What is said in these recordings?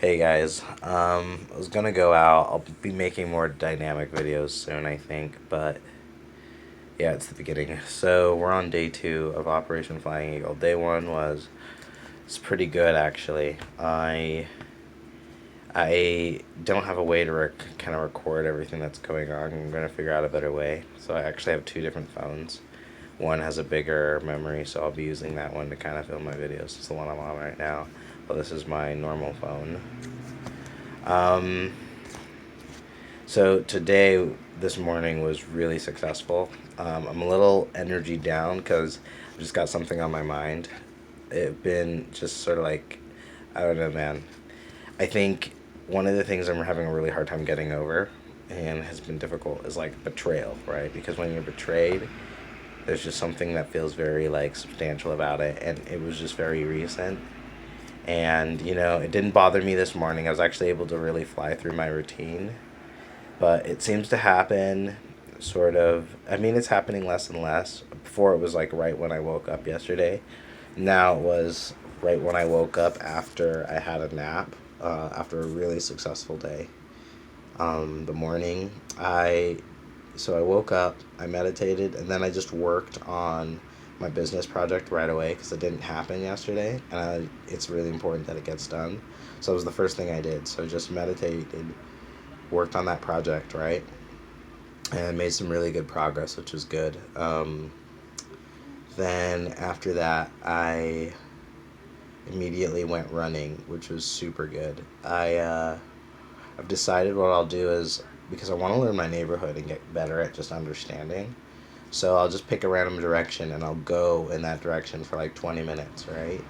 Hey guys, I was gonna go out. I'll be making more dynamic videos soon, I think, but yeah, it's the beginning. So we're on day two of Operation Flying Eagle. Day one was it's pretty good actually. I don't have a way to kind of record everything that's going on. I'm gonna figure out a better way. So I actually have two different phones. One has a bigger memory, so I'll be using that one to kind of film my videos. It's the one I'm on right now. But this is my normal phone. Um, So today, this morning was really successful. I'm a little energy down because I just got something on my mind. It's been just sort of like, I don't know, man. I think one of the things I'm having a really hard time getting over and has been difficult is like betrayal, right? Because when you're betrayed, there's just something that feels very like substantial about it, and it was just very recent. And it didn't bother me this morning. I was actually able to really fly through my routine, but it seems to happen sort of. I mean, it's happening less and less. Before it was like right when I woke up yesterday. Now it was right when I woke up after I had a nap, after a really successful day. The morning I so I woke up, I meditated, and then I just worked on my business project right away because it didn't happen yesterday, and it's really important that it gets done. So it was the first thing I did. So just meditated, worked on that project, right? And made some really good progress, which was good. Then after that, I immediately went running, which was super good. I've decided what I'll do is because I want to learn my neighborhood and get better at just understanding. So I'll just pick a random direction and I'll go in that direction for like 20 minutes, right?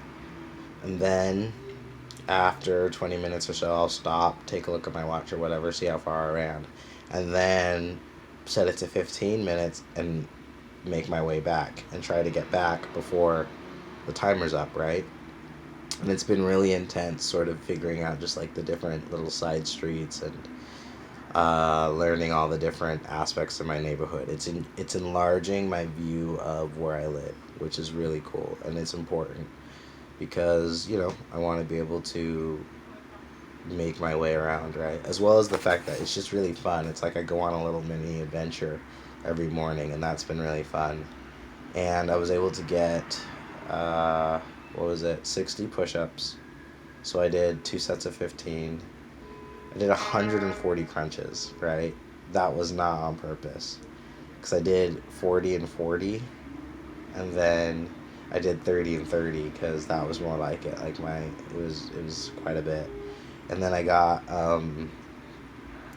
And then after 20 minutes or so, I'll stop, take a look at my watch or whatever, see how far I ran, and then set it to 15 minutes and make my way back and try to get back before the timer's up, right? And it's been really intense, sort of figuring out just like the different little side streets and learning all the different aspects of my neighborhood. It's enlarging my view of where I live, which is really cool, and it's important because I want to be able to make my way around, right? As well as the fact that it's just really fun. It's like I go on a little mini adventure every morning, and that's been really fun. And I was able to get, what was it, 60 push ups. So I did two sets of 15. I did 140 crunches, right? That was not on purpose. Because I did 40 and 40, and then I did 30 and 30 because that was more like it. Like it was quite a bit. And then I got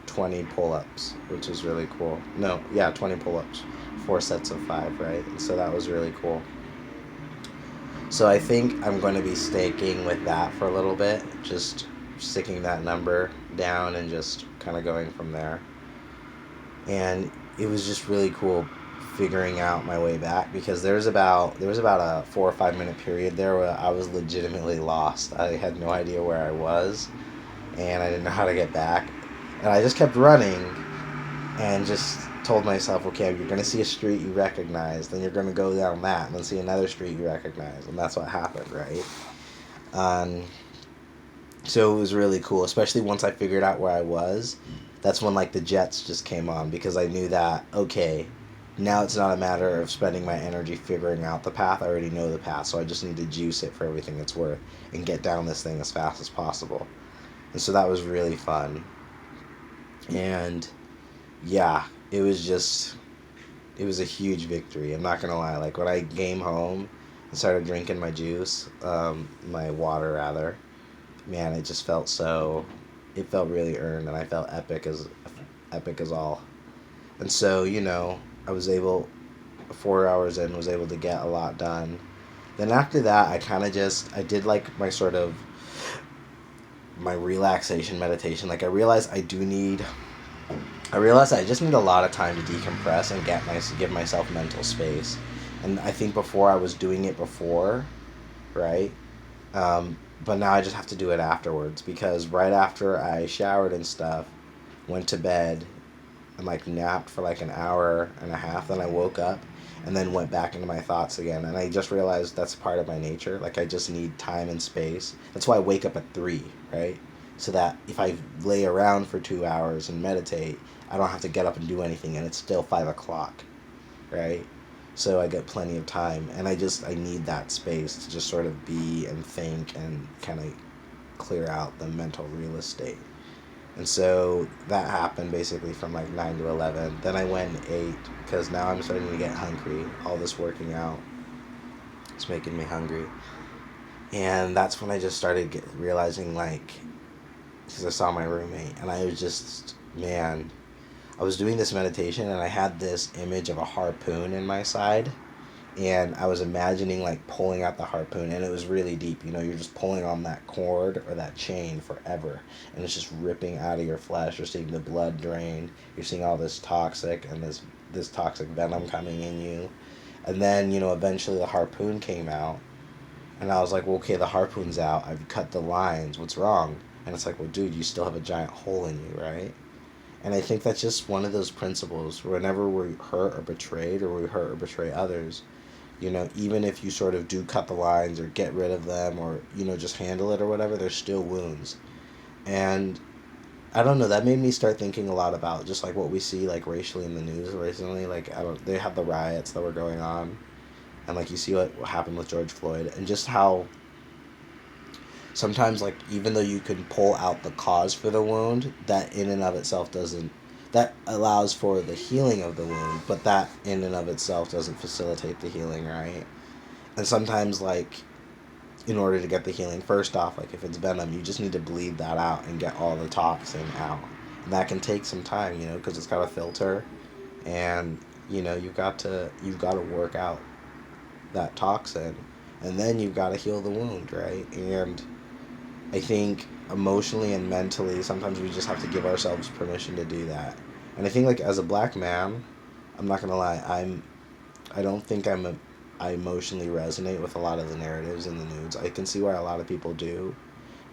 20 pull-ups, which is really cool. No, yeah, 20 pull-ups, four sets of five, right? And so that was really cool. So I think I'm going to be staking with that for a little bit, just sticking that number down and just kind of going from there. And it was just really cool figuring out my way back because there was about a 4 or 5 minute period there where I was legitimately lost. I had no idea where I was, and I didn't know how to get back. And I just kept running and just told myself, okay, you're going to see a street you recognize, then you're going to go down that, and then see another street you recognize. And that's what happened, right? Um, so it was really cool, especially once I figured out where I was. That's when, like, the jets just came on because I knew that, okay, now it's not a matter of spending my energy figuring out the path. I already know the path, so I just need to juice it for everything it's worth and get down this thing as fast as possible. And so that was really fun. And yeah, it was a huge victory. I'm not gonna lie. Like when I came home and started drinking my juice, my water rather, man, it felt really earned, and I felt epic as all. And so I was able, 4 hours in, was able to get a lot done. Then after that, I did like my relaxation meditation. Like I realized I just need a lot of time to decompress and give myself mental space. And I think before I was doing it before, right? But now I just have to do it afterwards because right after I showered and stuff, went to bed, and like napped for like an hour and a half, then I woke up and then went back into my thoughts again. And I just realized that's part of my nature. Like I just need time and space. That's why I wake up at 3, right? so that if I lay around for 2 hours and meditate, I don't have to get up and do anything, and it's still 5 o'clock, right? So I get plenty of time, and I need that space to just sort of be and think and kind of clear out the mental real estate. And so that happened basically from like 9 to 11. Then I went and ate because now I'm starting to get hungry. All this working out is making me hungry. And that's when I just started realizing, like, because I saw my roommate, and I was just, man, I was doing this meditation, and I had this image of a harpoon in my side, and I was imagining like pulling out the harpoon, and it was really deep. You know, you're just pulling on that cord or that chain forever, and it's just ripping out of your flesh. You're seeing the blood drain. You're seeing all this toxic and this toxic venom coming in you, and then eventually the harpoon came out, and I was like, well, okay, the harpoon's out. I've cut the lines. What's wrong? And it's like, well, dude, you still have a giant hole in you, right? And I think that's just one of those principles. Whenever we're hurt or betrayed, or we hurt or betray others, even if you sort of do cut the lines or get rid of them, or just handle it or whatever, there's still wounds. And I don't know, that made me start thinking a lot about just like what we see like racially in the news recently. Like, they had the riots that were going on, and like you see what happened with George Floyd, and just how sometimes, like, even though you can pull out the cause for the wound, that in and of itself doesn't, that allows for the healing of the wound, but that in and of itself doesn't facilitate the healing, right? And sometimes, like, in order to get the healing, first off, like, if it's venom, you just need to bleed that out and get all the toxin out. And that can take some time, because it's got a filter, and you've got to work out that toxin, and then you've got to heal the wound, right? And I think emotionally and mentally, sometimes we just have to give ourselves permission to do that. And I think, like, as a black man, I'm not gonna lie, I don't think I emotionally resonate with a lot of the narratives in the news. I can see why a lot of people do,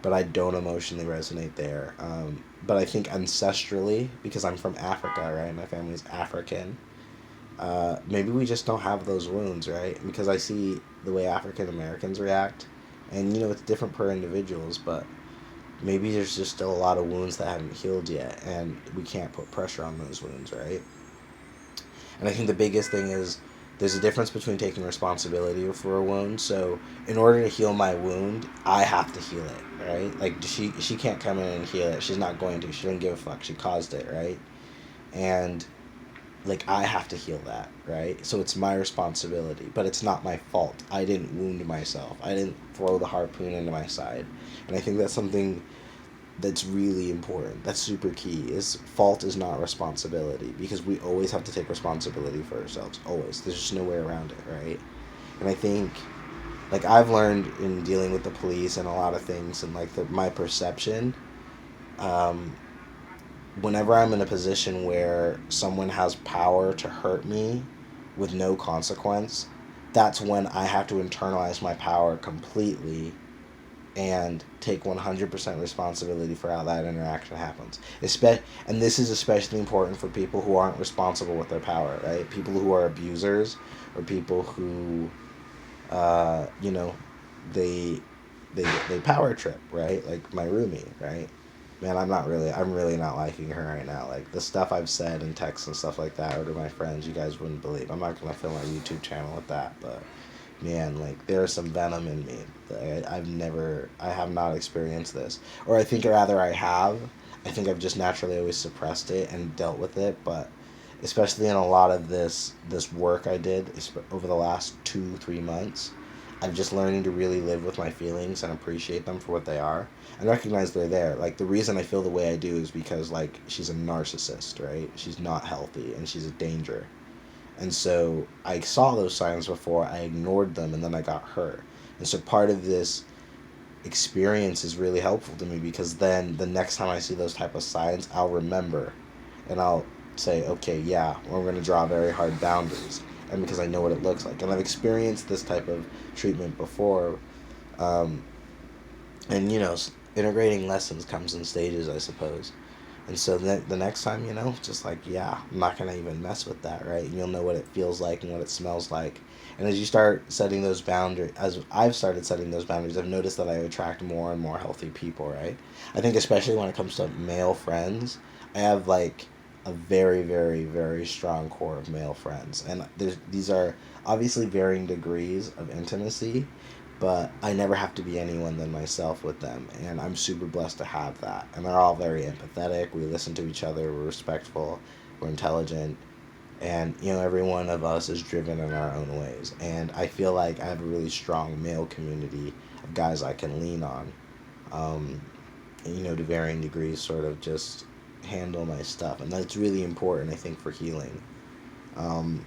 but I don't emotionally resonate there. But I think ancestrally, because I'm from Africa, right? My family's African. Maybe we just don't have those wounds, right? Because I see the way African Americans react, and it's different per individuals, but maybe there's just still a lot of wounds that haven't healed yet, and we can't put pressure on those wounds, right? And I think the biggest thing is there's a difference between taking responsibility for a wound. So in order to heal my wound, I have to heal it, right? Like, she can't come in and heal it. She's not going to. She doesn't give a fuck. She caused it, right? And like, I have to heal that, right? So it's my responsibility, but it's not my fault. I didn't wound myself. I didn't throw the harpoon into my side. And I think that's something that's really important. That's super key. Is fault is not responsibility, because we always have to take responsibility for ourselves. Always. There's just no way around it, right? And I think, like, I've learned in dealing with the police and a lot of things, and like my perception, um, whenever I'm in a position where someone has power to hurt me with no consequence, that's when I have to internalize my power completely and take 100% responsibility for how that interaction happens. And this is especially important for people who aren't responsible with their power, right? People who are abusers, or people who, uh, you know, they, they power trip, right? Like my roomie, right? Man, I'm really not liking her right now. Like, the stuff I've said in texts and stuff like that, or to my friends, you guys wouldn't believe. I'm not gonna fill my YouTube channel with that, but man, like, there's some venom in me. I have not experienced this, or I think rather I have. I think I've just naturally always suppressed it and dealt with it, but especially in a lot of this work I did over the last 2-3 months, I'm just learning to really live with my feelings and appreciate them for what they are, and recognize they're there. Like, the reason I feel the way I do is because, like, she's a narcissist, right? She's not healthy, and she's a danger. And so I saw those signs before, I ignored them, and then I got hurt. And so part of this experience is really helpful to me, because then the next time I see those type of signs, I'll remember, and I'll say, okay, yeah, we're going to draw very hard boundaries, and because I know what it looks like. And I've experienced this type of treatment before, um, and integrating lessons comes in stages, I suppose. And so the next time, just like, yeah, I'm not going to even mess with that, right? And you'll know what it feels like and what it smells like. And as you start setting those boundaries, as I've started setting those boundaries, I've noticed that I attract more and more healthy people, right? I think especially when it comes to male friends, I have like a very, very, very strong core of male friends. And these are obviously varying degrees of intimacy, but I never have to be anyone than myself with them, and I'm super blessed to have that. And they're all very empathetic. We listen to each other. We're respectful. We're intelligent, and every one of us is driven in our own ways. And I feel like I have a really strong male community of guys I can lean on, um, to varying degrees, sort of just handle my stuff, and that's really important, I think, for healing. Um,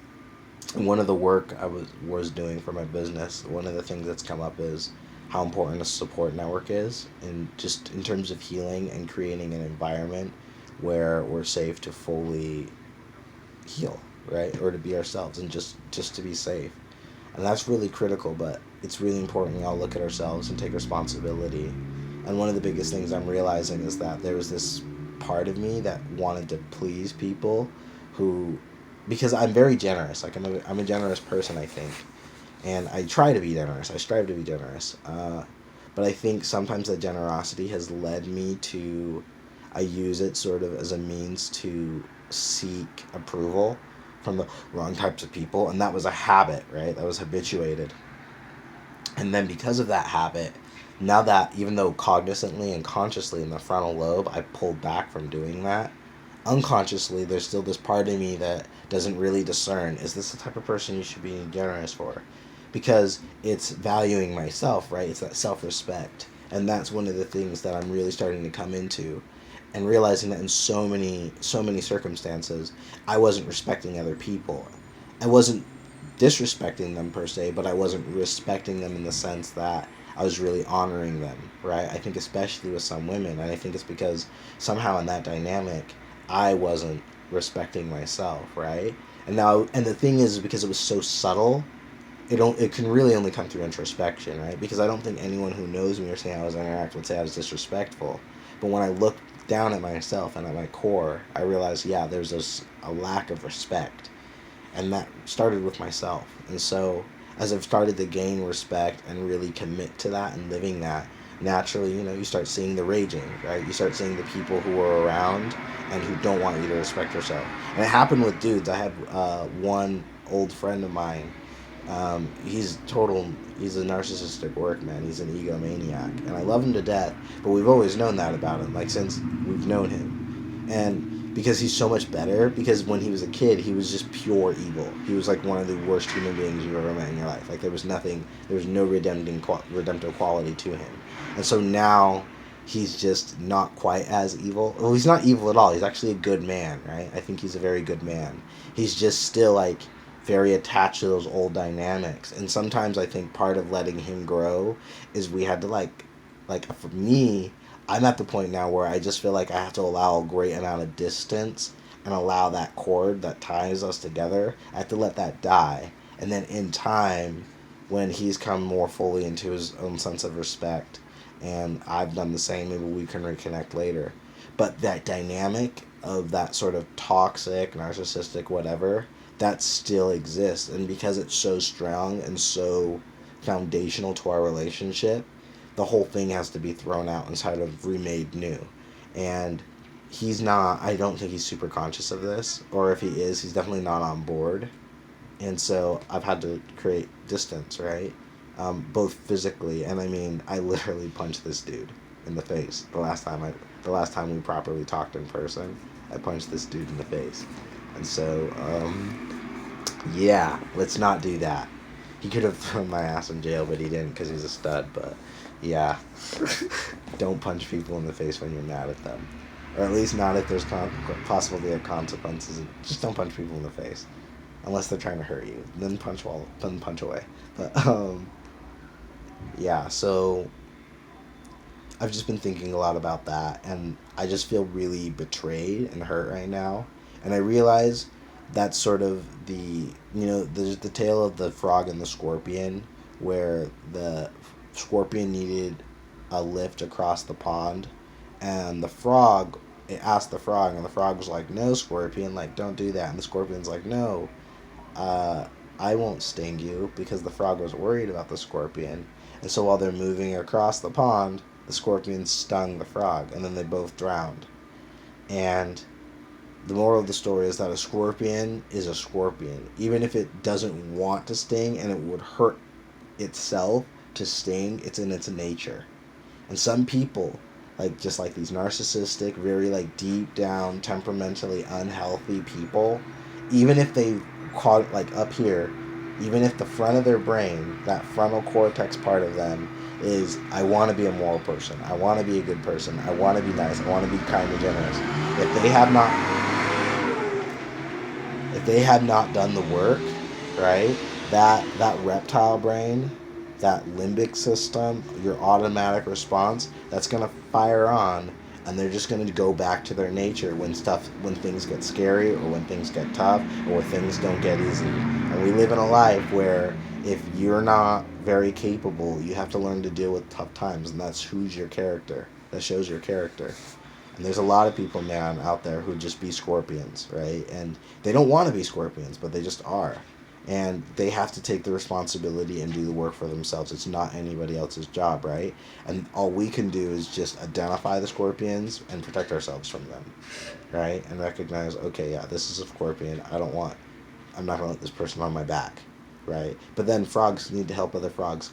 One of the work I was doing for my business, one of the things that's come up is how important a support network is, and just in terms of healing and creating an environment where we're safe to fully heal, right, or to be ourselves, and just to be safe. And that's really critical, but it's really important we all look at ourselves and take responsibility. And one of the biggest things I'm realizing is that there was this part of me that wanted to please people who, because I'm very generous, like I'm a generous person, I think. And I try to be generous, I strive to be generous. But I think sometimes that generosity has led me to, I use it sort of as a means to seek approval from the wrong types of people. And that was a habit, right? That was habituated. And then because of that habit, now that even though cognizantly and consciously in the frontal lobe, I pulled back from doing that, unconsciously, there's still this part of me that doesn't really discern, is this the type of person you should be generous for? Because it's valuing myself, right? It's that self respect. And that's one of the things that I'm really starting to come into, and realizing that in so many circumstances, I wasn't respecting other people. I wasn't disrespecting them per se, but I wasn't respecting them in the sense that I was really honoring them, right? I think especially with some women, and I think it's because somehow in that dynamic, I wasn't respecting myself, right? And the thing is, because it was so subtle, it can really only come through introspection, right? Because I don't think anyone who knows me or say how I interact would say I was disrespectful. But when I look down at myself and at my core, I realize, yeah, there's a lack of respect, and that started with myself. And so as I've started to gain respect and really commit to that and living that, naturally, you start seeing the raging, right? You start seeing the people who are around and who don't want you to respect yourself. And it happened with dudes. I had one old friend of mine. He's a narcissistic work man. He's an egomaniac, and I love him to death. But we've always known that about him, like since we've known him, and because he's so much better. Because when he was a kid, he was just pure evil. He was like one of the worst human beings you've ever met in your life. Like there was nothing, there was no redemptive quality to him, and so now he's just not quite as evil. Well, he's not evil at all. He's actually a good man, right? I think he's a very good man. He's just still like very attached to those old dynamics. And sometimes I think part of letting him grow is we had to like for me, I'm at the point now where I just feel like I have to allow a great amount of distance and allow that cord that ties us together. I have to let that die. And then in time, when he's come more fully into his own sense of respect and I've done the same, maybe we can reconnect later. But that dynamic of that sort of toxic, narcissistic, whatever, that still exists. And because it's so strong and so foundational to our relationship, the whole thing has to be thrown out and sort of remade new. And he's not, I don't think he's super conscious of this, or if he is, he's definitely not on board. And so I've had to create distance, right? Both physically, and I mean, I literally punched this dude in the face the last time we properly talked in person. I punched this dude in the face, and so yeah, let's not do that. He could have thrown my ass in jail, but he didn't because he's a stud. But yeah, don't punch people in the face when you're mad at them, or at least not if there's possibility of consequences. Just don't punch people in the face unless they're trying to hurt you. Then punch away. But yeah, so I've just been thinking a lot about that, and I just feel really betrayed and hurt right now. And I realize that's sort of there's the tale of the frog and the scorpion, where the scorpion needed a lift across the pond, and the frog it asked the frog, and the frog was like, no, Scorpion, like, don't do that. And the Scorpion's like, no, uh, I won't sting you, because the frog was worried about the Scorpion. And so while they're moving across the pond, the Scorpion stung the frog, and then they both drowned. And the moral of the story is that a scorpion is a scorpion. Even if it doesn't want to sting and it would hurt itself to sting, it's in its nature. And some people, like just like these narcissistic, very like deep down, temperamentally unhealthy people, even if they caught it like up here, even if the front of their brain, that frontal cortex part of them, is I want to be a moral person, I want to be a good person, I want to be nice, I want to be kind and generous. If they have not if they had not done the work, right, that reptile brain, that limbic system, your automatic response, that's gonna fire on, and they're just gonna go back to their nature when things get scary, or when things get tough, or when things don't get easy. And we live in a life where if you're not very capable, you have to learn to deal with tough times, and that's who's your character. That shows your character. And there's a lot of people, man, out there who just be scorpions, right? And they don't want to be scorpions, but they just are. And they have to take the responsibility and do the work for themselves. It's not anybody else's job, right? And all we can do is just identify the scorpions and protect ourselves from them, right? And recognize, okay, yeah, this is a scorpion. I'm not going to let this person on my back, right? But then frogs need to help other frogs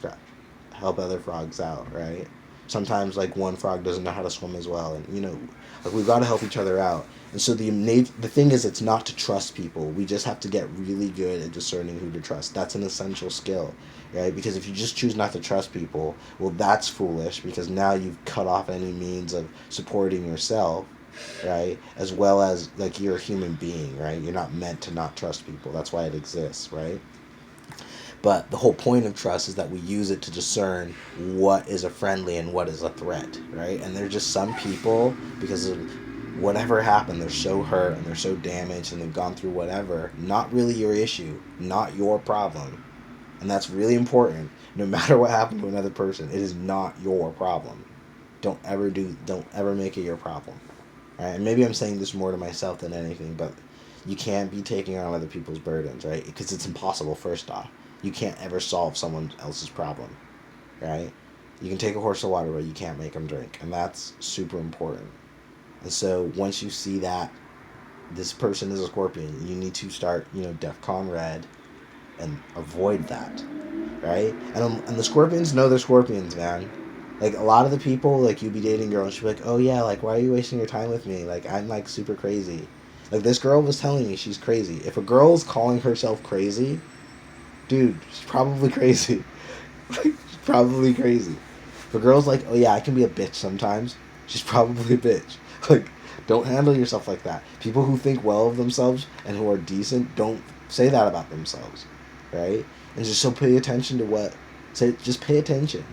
out, right? Sometimes like one frog doesn't know how to swim as well, and like we've got to help each other out. And so the thing is, it's not to trust people. We just have to get really good at discerning who to trust. That's an essential skill, right? Because if you just choose not to trust people, well, that's foolish, because now you've cut off any means of supporting yourself, right? As well as like you're a human being, right? You're not meant to not trust people. That's why it exists, right? But the whole point of trust is that we use it to discern what is a friendly and what is a threat, right? And there's just some people, because of whatever happened, they're so hurt and they're so damaged and they've gone through whatever, not really your issue, not your problem. And that's really important. No matter what happened to another person, it is not your problem. Don't ever make it your problem. Right? And maybe I'm saying this more to myself than anything, but you can't be taking on other people's burdens, right? Because it's impossible, first off. You can't ever solve someone else's problem, right? You can take a horse to water, but you can't make them drink, and that's super important. And so once you see that this person is a scorpion, you need to start, DEFCON red, and avoid that, right? And the scorpions know they're scorpions, man. Like a lot of the people, like you be dating girls, she'll be like, oh yeah, like why are you wasting your time with me? Like I'm like super crazy. Like this girl was telling me she's crazy. If a girl's calling herself crazy, dude, she's probably crazy. She's probably crazy. If a girl's like, oh yeah, I can be a bitch sometimes, she's probably a bitch. Like, don't handle yourself like that. People who think well of themselves and who are decent don't say that about themselves, right? And just so pay attention to just pay attention.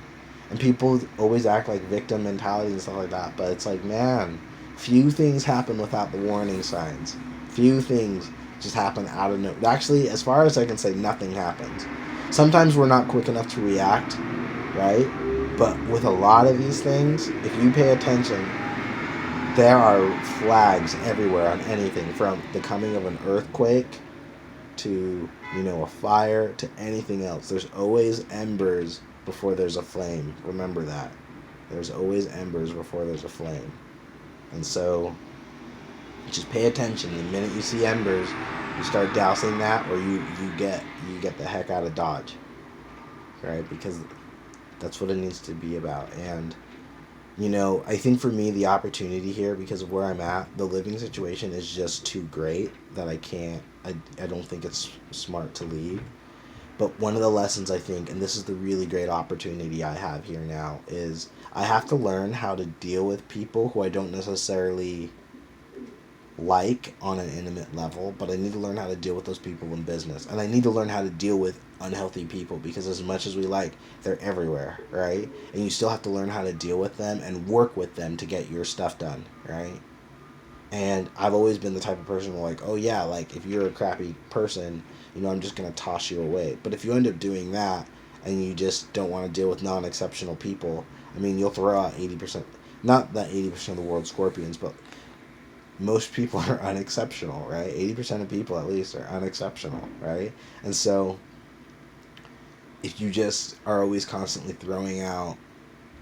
And people always act like victim mentality and stuff like that, but it's like, man, few things happen without the warning signs. Few things just happen out of nowhere. Actually, as far as I can say, nothing happens. Sometimes we're not quick enough to react, right? But with a lot of these things, if you pay attention, there are flags everywhere on anything, from the coming of an earthquake to, a fire, to anything else. There's always embers before there's a flame. Remember that. There's always embers before there's a flame. And so just pay attention. The minute you see embers, you start dousing that, or you get the heck out of Dodge, right? Because that's what it needs to be about. And I think for me, the opportunity here, because of where I'm at, the living situation is just too great that I don't think it's smart to leave. But one of the lessons I think, and this is the really great opportunity I have here now, is I have to learn how to deal with people who I don't necessarily like on an intimate level, but I need to learn how to deal with those people in business. And I need to learn how to deal with unhealthy people, because as much as we like, they're everywhere, right? And you still have to learn how to deal with them and work with them to get your stuff done, right? And I've always been the type of person where like, oh yeah, like if you're a crappy person, I'm just going to toss you away. But if you end up doing that and you just don't want to deal with non-exceptional people, I mean, you'll throw out 80%, not that 80% of the world's scorpions, but most people are unexceptional, right? 80% of people at least are unexceptional, right? And so if you just are always constantly throwing out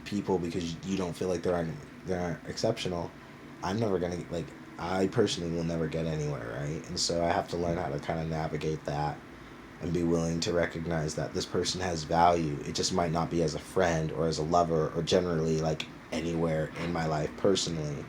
people because you don't feel like they're exceptional, I'm never gonna like I personally will never get anywhere, right? And so I have to learn how to kind of navigate that and be willing to recognize that this person has value. It just might not be as a friend or as a lover or generally like anywhere in my life personally,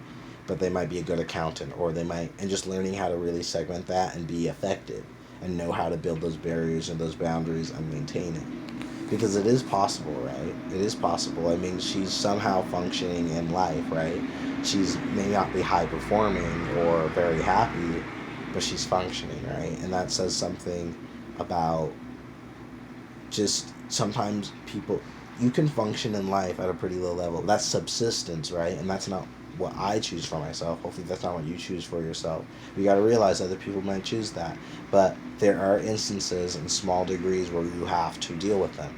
but they might be a good accountant or they might, and just learning how to really segment that and be effective and know how to build those barriers and those boundaries and maintain it. Because it is possible, right? It is possible. I mean, she's somehow functioning in life, right? She's may not be high performing or very happy, but she's functioning, right? And that says something about just sometimes people, you can function in life at a pretty low level. That's subsistence, right? And that's not what I choose for myself. Hopefully that's not what you choose for yourself. You got to realize other people might choose that, but there are instances in small degrees where you have to deal with them.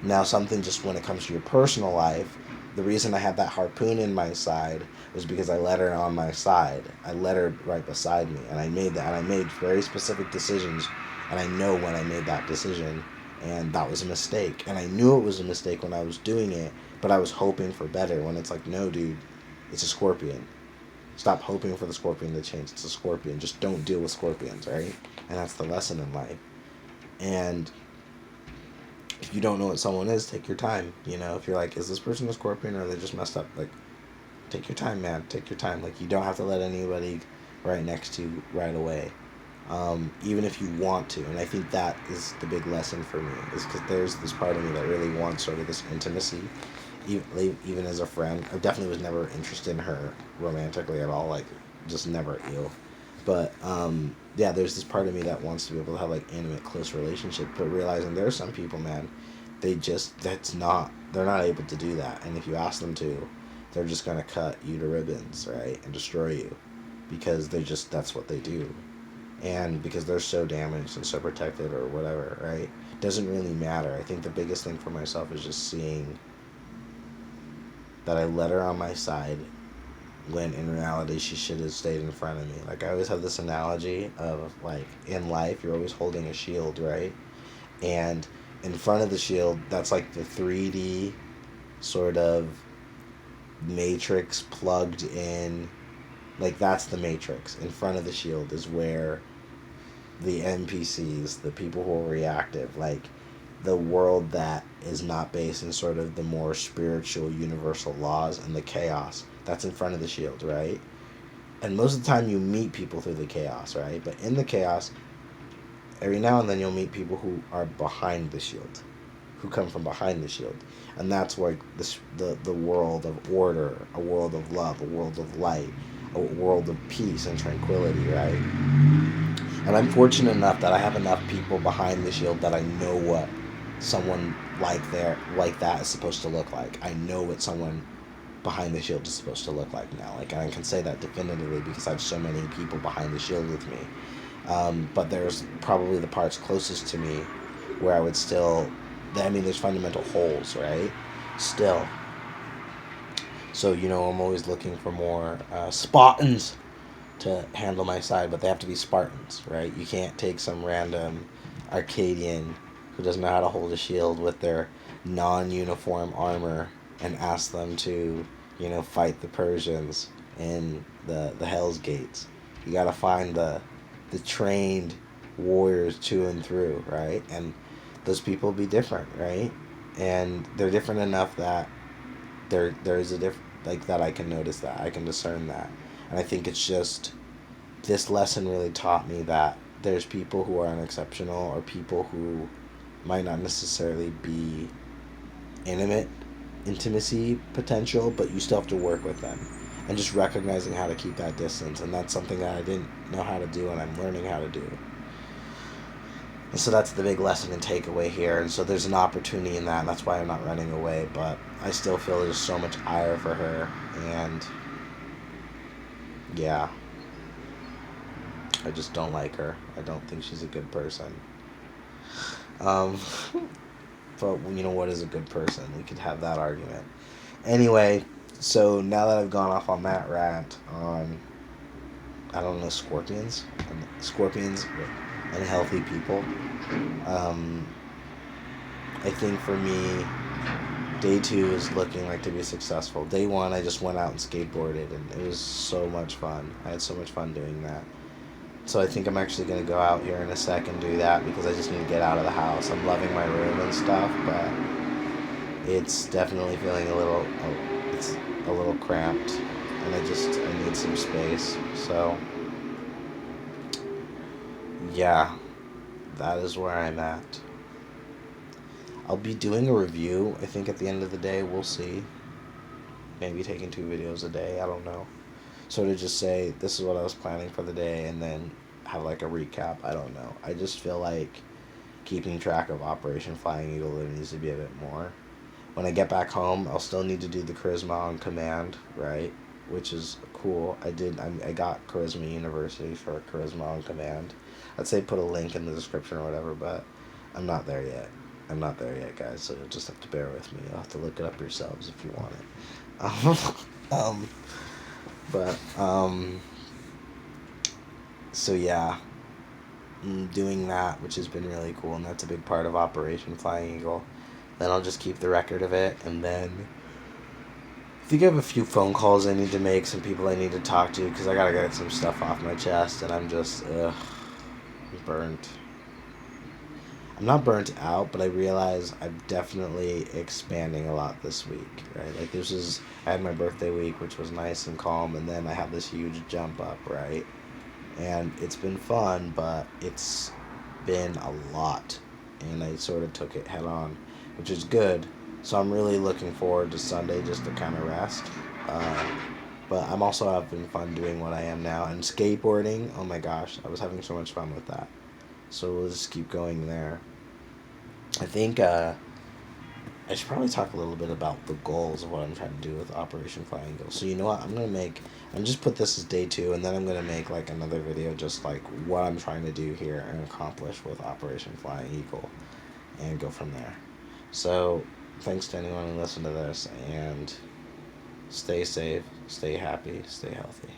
Now, something just when it comes to your personal life, the reason I had that harpoon in my side was because I let her on my side. I let her right beside me, and I made that. And I made very specific decisions, and I know when I made that decision, and that was a mistake. And I knew it was a mistake when I was doing it, but I was hoping for better. When it's like, no, dude, it's a scorpion. Stop hoping for the scorpion to change. It's a scorpion. Just don't deal with scorpions, right? And that's the lesson in life. And if you don't know what someone is, take your time. You know, if you're like, is this person a scorpion or they just messed up? Like, take your time, man. Take your time. Like, you don't have to let anybody right next to you right away. Even if you want to. And I think that is the big lesson for me, is because there's this part of me that really wants sort of this intimacy, even as a friend. I definitely was never interested in her romantically at all, like, just never ill. But yeah, there's this part of me that wants to be able to have like intimate, close relationship. But realizing there are some people, man, they're not able to do that. And if you ask them to, they're just gonna cut you to ribbons, right, and destroy you, because that's what they do, and because they're so damaged and so protected or whatever, right? Doesn't really matter. I think the biggest thing for myself is just seeing that I let her on my side when in reality she should have stayed in front of me. Like, I always have this analogy of, like, in life you're always holding a shield, right? And in front of the shield, that's like the 3D sort of matrix plugged in. Like, that's the matrix. In front of the shield is where the NPCs, the people who are reactive, like the world that is not based in sort of the more spiritual universal laws and the chaos, that's in front of the shield, right? And most of the time you meet people through the chaos, right? But in the chaos, every now and then you'll meet people who are behind the shield, who come from behind the shield. And that's like the world of order, a world of love, a world of light, a world of peace and tranquility, right? And I'm fortunate enough that I have enough people behind the shield that I know what someone like that is supposed to look like. I know what someone behind the shield is supposed to look like now. Like, and I can say that definitively because I have so many people behind the shield with me. But there's probably the parts closest to me where I would still, I mean, there's fundamental holes, right? Still. So, I'm always looking for more Spartans to handle my side, but they have to be Spartans, right? You can't take some random Arcadian who doesn't know how to hold a shield with their non-uniform armor and ask them to, fight the Persians in the Hell's Gates. You gotta find the trained warriors to and through, right? And those people be different, right? And they're different enough that there's a like that I can notice that, I can discern that. And I think it's just, this lesson really taught me that there's people who are unexceptional, or people who might not necessarily be intimacy potential, but you still have to work with them. And just recognizing how to keep that distance. And that's something that I didn't know how to do, and I'm learning how to do. And so that's the big lesson and takeaway here. And so there's an opportunity in that, and that's why I'm not running away. But I still feel there's so much ire for her. And yeah, I just don't like her. I don't think she's a good person. But what is a good person? We could have that argument. Anyway, so now that I've gone off on that rant on I don't know, scorpions and healthy people. Um, I think for me, day two is looking like to be successful. Day one, I just went out and skateboarded, and it was so much fun. I had so much fun doing that. So I think I'm actually gonna go out here in a sec and do that because I just need to get out of the house. I'm loving my room and stuff, but it's definitely feeling it's a little cramped, and I need some space. So yeah, that is where I'm at. I'll be doing a review. I think at the end of the day, we'll see. Maybe taking 2 videos a day. I don't know. Sort of just say this is what I was planning for the day, and then have like a recap. I don't know. I just feel like keeping track of Operation Flying Eagle there needs to be a bit more. When I get back home, I'll still need to do the Charisma on Command, right? Which is cool. I got Charisma University for Charisma on Command. I'd say put a link in the description or whatever, but I'm not there yet. I'm not there yet, guys. So you'll just have to bear with me. You'll have to look it up yourselves if you want it. Um, but so yeah, doing that, which has been really cool, and that's a big part of Operation Flying Eagle. Then I'll just keep the record of it, and then I think I have a few phone calls I need to make, some people I need to talk to, because I gotta get some stuff off my chest, and I'm just, burnt. I'm not burnt out, but I realize I'm definitely expanding a lot this week, right? Like, I had my birthday week, which was nice and calm, and then I have this huge jump up, right? And it's been fun, but it's been a lot, and I sort of took it head on, which is good. So I'm really looking forward to Sunday just to kind of rest. Uh, but I'm also having fun doing what I am now, and skateboarding. Oh my gosh, I was having so much fun with that. So we'll just keep going there. I think I should probably talk a little bit about the goals of what I'm trying to do with Operation Flying Eagle. So you know what? I'm just put this as day two, and then I'm gonna make like another video just like what I'm trying to do here and accomplish with Operation Flying Eagle, and go from there. So thanks to anyone who listened to this, and stay safe, stay happy, stay healthy.